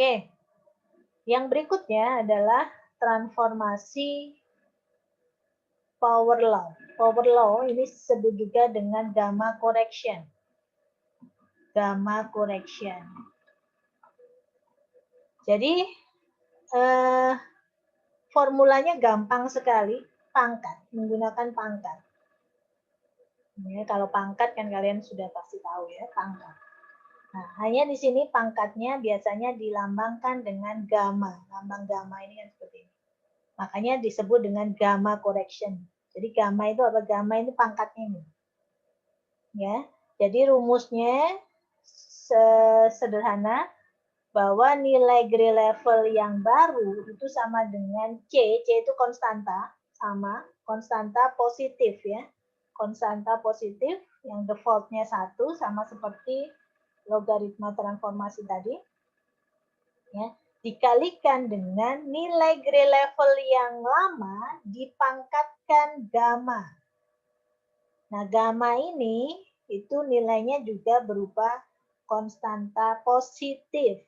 Oke, yang berikutnya adalah transformasi power law. Power law ini disebut juga dengan gamma correction. Gamma correction. Jadi formulanya gampang sekali, pangkat, menggunakan pangkat. Ya, kalau pangkat kan kalian sudah pasti tahu ya, pangkat. Nah, hanya di sini pangkatnya biasanya dilambangkan dengan gamma. Lambang gamma ini kan seperti ini. Makanya disebut dengan gamma correction. Jadi gamma itu apa? Gamma itu pangkatnya ini. Ya. Jadi rumusnya sederhana bahwa nilai Gray level yang baru itu sama dengan C itu konstanta, sama, konstanta positif ya. Konstanta positif yang defaultnya 1 sama seperti logaritma transformasi tadi, ya, dikalikan dengan nilai Gray level yang lama dipangkatkan gamma. Nah, gamma ini itu nilainya juga berupa konstanta positif.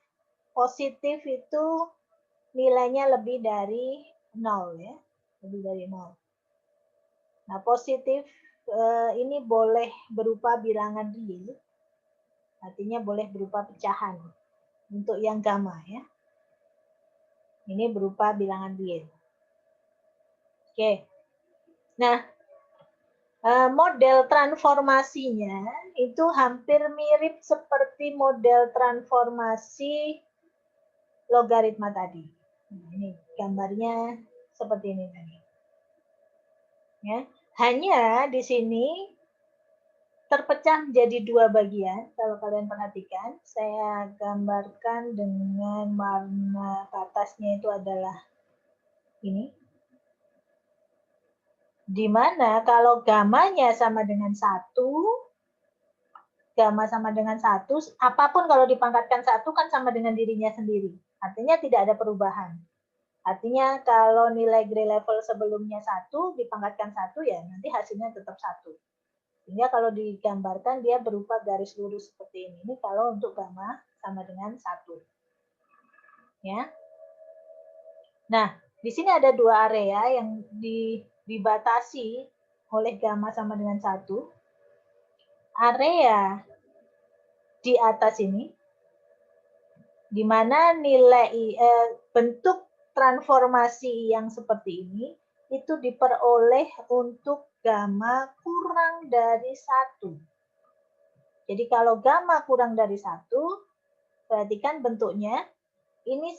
Positif itu nilainya lebih dari 0 ya, lebih dari 0. Nah, positif ini boleh berupa bilangan real. Artinya boleh berupa pecahan untuk yang gamma ya. Ini berupa bilangan real. Oke. Nah, model transformasinya itu hampir mirip seperti model transformasi logaritma tadi. Nah, ini gambarnya seperti ini tadi. Ya, hanya di sini terpecah menjadi 2 bagian. Kalau kalian perhatikan, saya gambarkan dengan warna atasnya itu adalah ini. Di mana kalau gamanya sama dengan 1, gamma sama dengan 1, apapun kalau dipangkatkan 1 kan sama dengan dirinya sendiri. Artinya tidak ada perubahan. Artinya kalau nilai Gray level sebelumnya 1, dipangkatkan 1 ya nanti hasilnya tetap 1. Sehingga kalau digambarkan dia berupa garis lurus seperti ini. Ini kalau untuk gamma sama dengan 1. Ya. Nah, di sini ada 2 area yang dibatasi oleh gamma sama dengan 1. Area di atas ini, di mana nilai bentuk transformasi yang seperti ini itu diperoleh untuk gamma kurang dari 1. Jadi kalau gamma kurang dari 1, perhatikan bentuknya, ini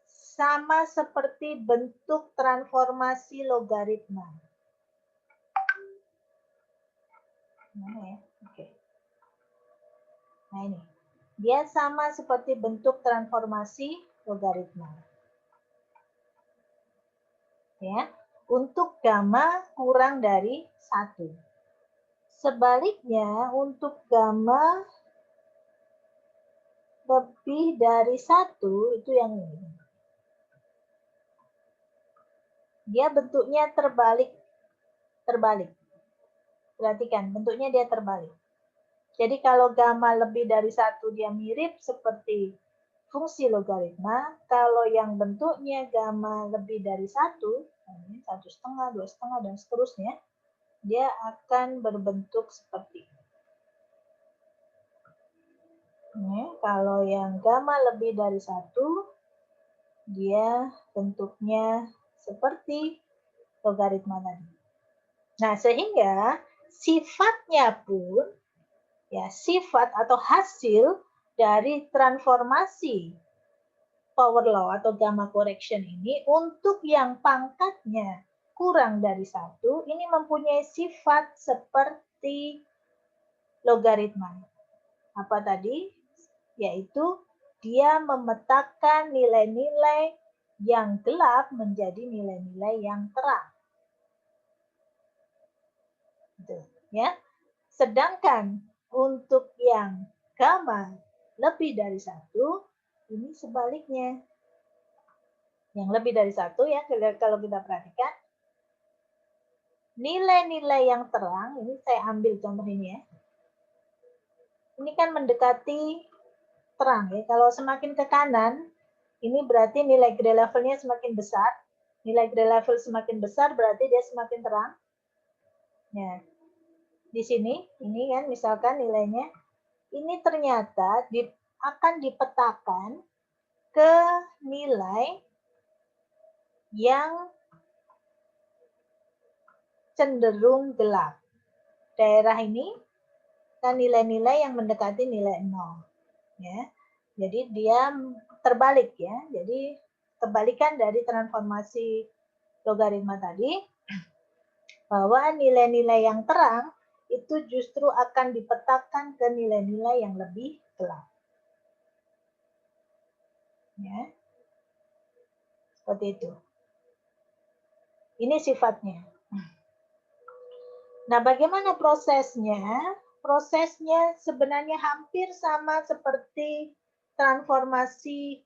sama seperti bentuk transformasi logaritma. Mana ya? Oke. Nah ini, dia sama seperti bentuk transformasi logaritma. Ya, untuk gamma kurang dari 1. Sebaliknya, untuk gamma lebih dari 1, itu yang ini. Dia bentuknya terbalik. Perhatikan, bentuknya dia terbalik. Jadi kalau gamma lebih dari 1, dia mirip seperti fungsi logaritma. Kalau yang bentuknya gamma lebih dari 1, 1,5, 2,5, dan seterusnya, dia akan berbentuk seperti ini. Kalau yang gamma lebih dari 1, dia bentuknya seperti logaritma tadi. Nah, sehingga sifatnya pun, ya, sifat atau hasil dari transformasi power law atau gamma correction ini untuk yang pangkatnya kurang dari 1, ini mempunyai sifat seperti logaritma. Apa tadi? Yaitu dia memetakan nilai-nilai yang gelap menjadi nilai-nilai yang terang. Gitu, ya. Sedangkan untuk yang gamma lebih dari 1, ini sebaliknya. Yang lebih dari 1 ya, kalau kita perhatikan, nilai-nilai yang terang, ini saya ambil contoh ini ya. Ini kan mendekati terang ya. Kalau semakin ke kanan, Ini berarti nilai gray levelnya semakin besar. Nilai gray level semakin besar berarti dia semakin terang. Ya. Di sini, ini kan misalkan nilainya, ini ternyata akan dipetakan ke nilai yang cenderung gelap. Daerah ini kan nilai-nilai yang mendekati nilai 0. Ya. Jadi dia terbalik ya. Jadi kebalikan dari transformasi logaritma tadi, bahwa nilai-nilai yang terang itu justru akan dipetakan ke nilai-nilai yang lebih gelap. Ya. Seperti itu. Ini sifatnya. Nah, bagaimana prosesnya? Prosesnya sebenarnya hampir sama seperti transformasi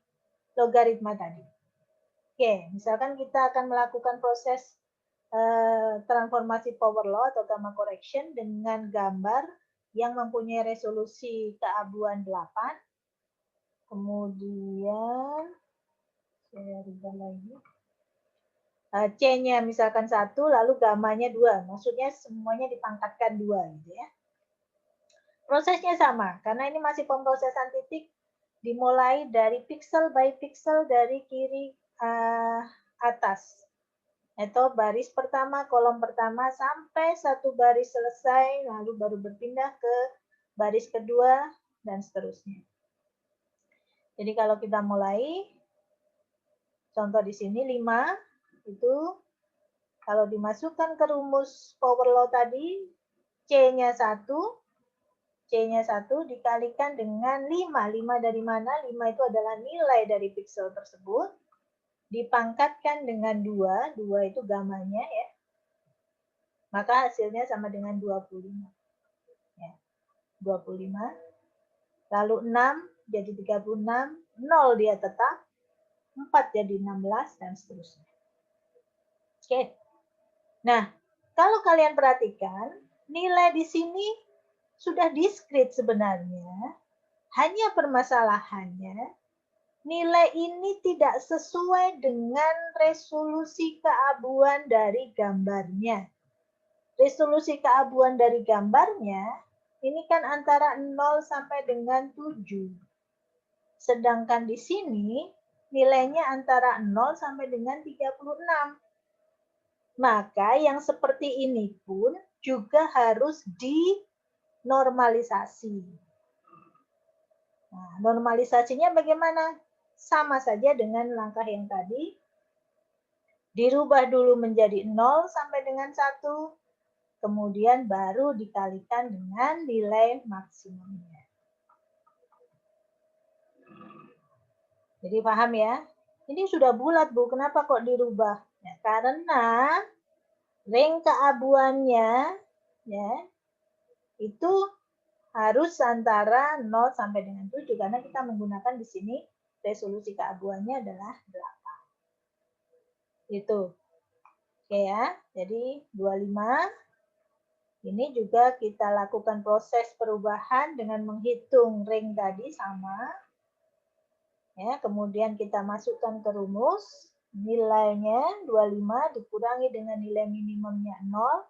logaritma tadi. Oke, misalkan kita akan melakukan proses transformasi power law atau gamma correction dengan gambar yang mempunyai resolusi keabuan 8. Kemudian, saya rubah lagi. C-nya misalkan 1, lalu gamanya 2. Maksudnya semuanya dipangkatkan 2 gitu ya. Prosesnya sama, karena ini masih pemrosesan titik, dimulai dari pixel by pixel dari kiri atas. Atau baris pertama, kolom pertama, sampai satu baris selesai, lalu baru berpindah ke baris kedua, dan seterusnya. Jadi kalau kita mulai, contoh di sini 5, itu kalau dimasukkan ke rumus power law tadi, C-nya 1 dikalikan dengan 5. 5 dari mana? 5 itu adalah nilai dari pixel tersebut. Dipangkatkan dengan 2. 2 itu gamanya ya. Maka hasilnya sama dengan 25. Ya, 25. Lalu 6 jadi 36. 0 dia tetap. 4 jadi 16 dan seterusnya. Oke. Nah, kalau kalian perhatikan, nilai di sini sudah diskrit sebenarnya. Hanya permasalahannya, nilai ini tidak sesuai dengan resolusi keabuan dari gambarnya. Resolusi keabuan dari gambarnya, ini kan antara 0 sampai dengan 7. Sedangkan di sini, nilainya antara 0 sampai dengan 36. Maka yang seperti ini pun juga harus dinormalisasi. Nah, normalisasinya bagaimana? Sama saja dengan langkah yang tadi. Dirubah dulu menjadi 0 sampai dengan 1. Kemudian baru dikalikan dengan nilai maksimumnya. Jadi paham ya? Ini sudah bulat, Bu. Kenapa kok dirubah? Ya, karena ring keabuannya ya itu harus antara 0 sampai dengan 7 karena kita menggunakan di sini resolusi keabuannya adalah 8. Itu. Oke ya. Jadi 25 ini juga kita lakukan proses perubahan dengan menghitung ring tadi sama. Ya, kemudian kita masukkan ke rumus. Nilainya 25 dikurangi dengan nilai minimumnya 0,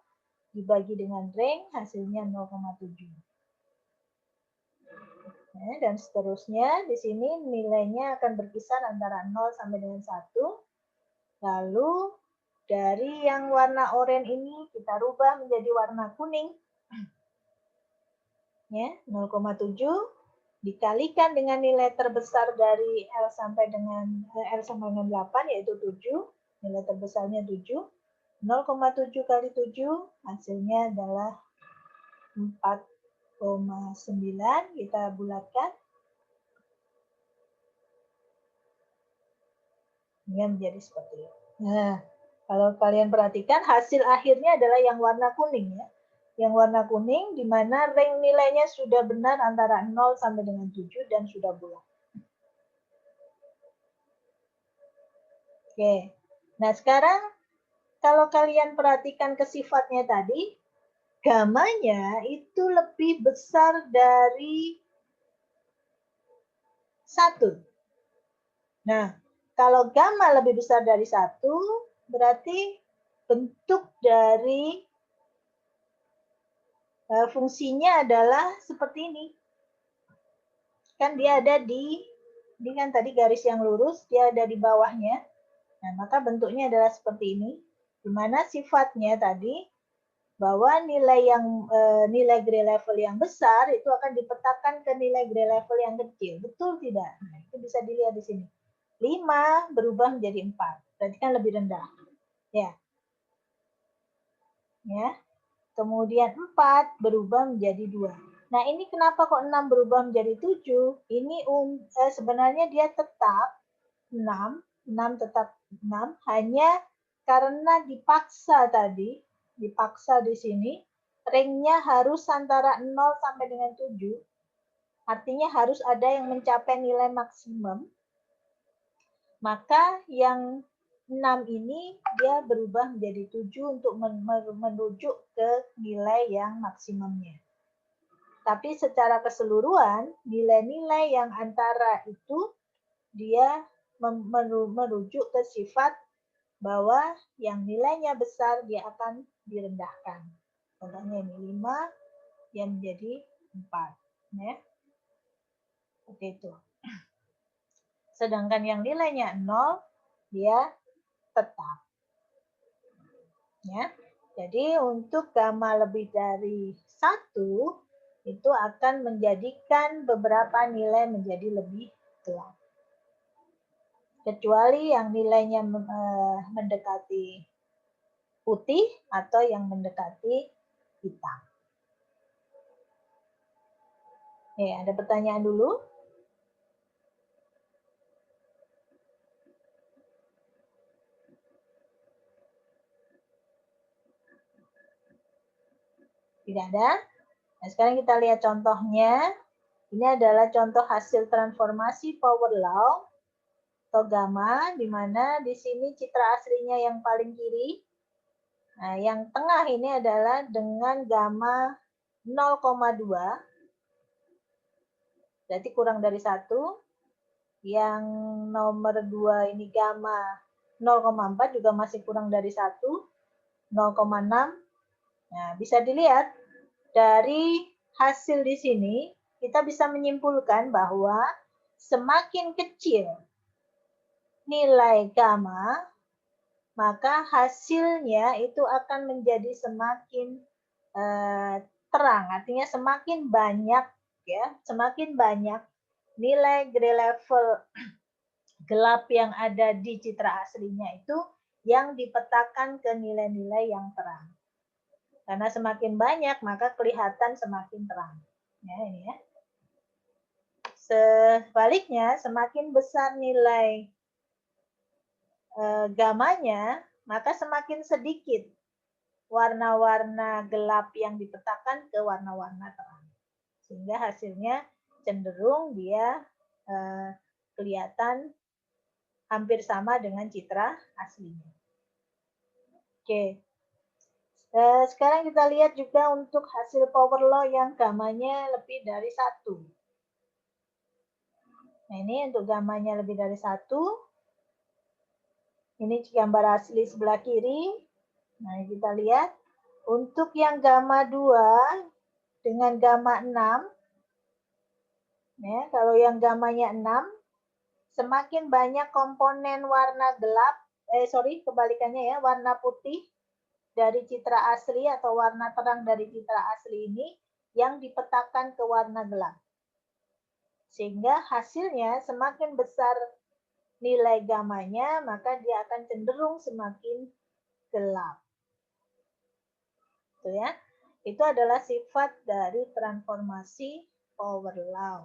dibagi dengan ring, hasilnya 0,7. Ya, dan seterusnya, di sini nilainya akan berkisar antara 0 sampai dengan 1. Lalu, dari yang warna oranye ini, kita rubah menjadi warna kuning. Ya, 0,7 dikalikan dengan nilai terbesar dari L sampai dengan 8 yaitu 7, nilai terbesarnya 7. 0,7 kali 7 hasilnya adalah 4,9, kita bulatkan. Ini menjadi seperti ini. Nah, kalau kalian perhatikan hasil akhirnya adalah yang warna kuning ya. Yang warna kuning di mana ring nilainya sudah benar antara 0 sampai dengan 7 dan sudah bulat. Oke. Nah, sekarang kalau kalian perhatikan ke sifatnya tadi, gamanya itu lebih besar dari 1. Nah, kalau gamma lebih besar dari 1, berarti bentuk dari fungsinya adalah seperti ini. Kan dia ada ini kan tadi garis yang lurus, dia ada di bawahnya. Nah, maka bentuknya adalah seperti ini, di mana sifatnya tadi bahwa nilai Gray level yang besar itu akan dipetakan ke nilai Gray level yang kecil. Betul tidak? Nah, itu bisa dilihat di sini. 5 berubah menjadi 4. Berarti kan lebih rendah. Ya. Ya. Kemudian 4 berubah menjadi 2. Nah, ini kenapa kok 6 berubah menjadi 7? Ini sebenarnya dia tetap 6 tetap 6, hanya karena dipaksa tadi, dipaksa di sini, ringnya harus antara 0 sampai dengan 7, artinya harus ada yang mencapai nilai maksimum, maka yang 6 ini dia berubah menjadi 7 untuk menuju ke nilai yang maksimumnya. Tapi secara keseluruhan, nilai-nilai yang antara itu dia merujuk ke sifat bahwa yang nilainya besar dia akan direndahkan. Contohnya ini 5 yang menjadi 4. Ya. Seperti itu. Sedangkan yang nilainya 0 dia tetap. Ya. Jadi untuk gamma lebih dari 1 itu akan menjadikan beberapa nilai menjadi lebih gelap. Kecuali yang nilainya mendekati putih atau yang mendekati hitam. Ada pertanyaan dulu? Tidak ada? Nah, sekarang kita lihat contohnya. Ini adalah contoh hasil transformasi power law atau gamma, di mana di sini citra aslinya yang paling kiri. Nah, yang tengah ini adalah dengan gamma 0,2, berarti kurang dari 1. Yang nomor 2 ini gamma 0,4 juga masih kurang dari 1, 0,6. Nah, bisa dilihat dari hasil di sini, kita bisa menyimpulkan bahwa semakin kecil nilai gamma, maka hasilnya itu akan menjadi semakin terang. Artinya semakin banyak, ya, semakin banyak nilai Gray level gelap yang ada di citra aslinya itu yang dipetakan ke nilai-nilai yang terang. Karena semakin banyak, maka kelihatan semakin terang. Ya, ini ya. Sebaliknya, semakin besar nilai gamanya, maka semakin sedikit warna-warna gelap yang dipetakan ke warna-warna terang. Sehingga hasilnya cenderung dia kelihatan hampir sama dengan citra aslinya. Oke. Sekarang kita lihat juga untuk hasil power law yang gamanya lebih dari 1. Nah, ini untuk gamanya lebih dari 1. Ini gambar asli sebelah kiri. Nah, kita lihat. Untuk yang gamma 2 dengan gamma 6. Ya, kalau yang gamanya 6, semakin banyak komponen warna gelap, kebalikannya ya, warna putih dari citra asli atau warna terang dari citra asli ini yang dipetakan ke warna gelap. Sehingga hasilnya semakin besar nilai gamanya, maka dia akan cenderung semakin gelap. Itu ya. Itu adalah sifat dari transformasi power law.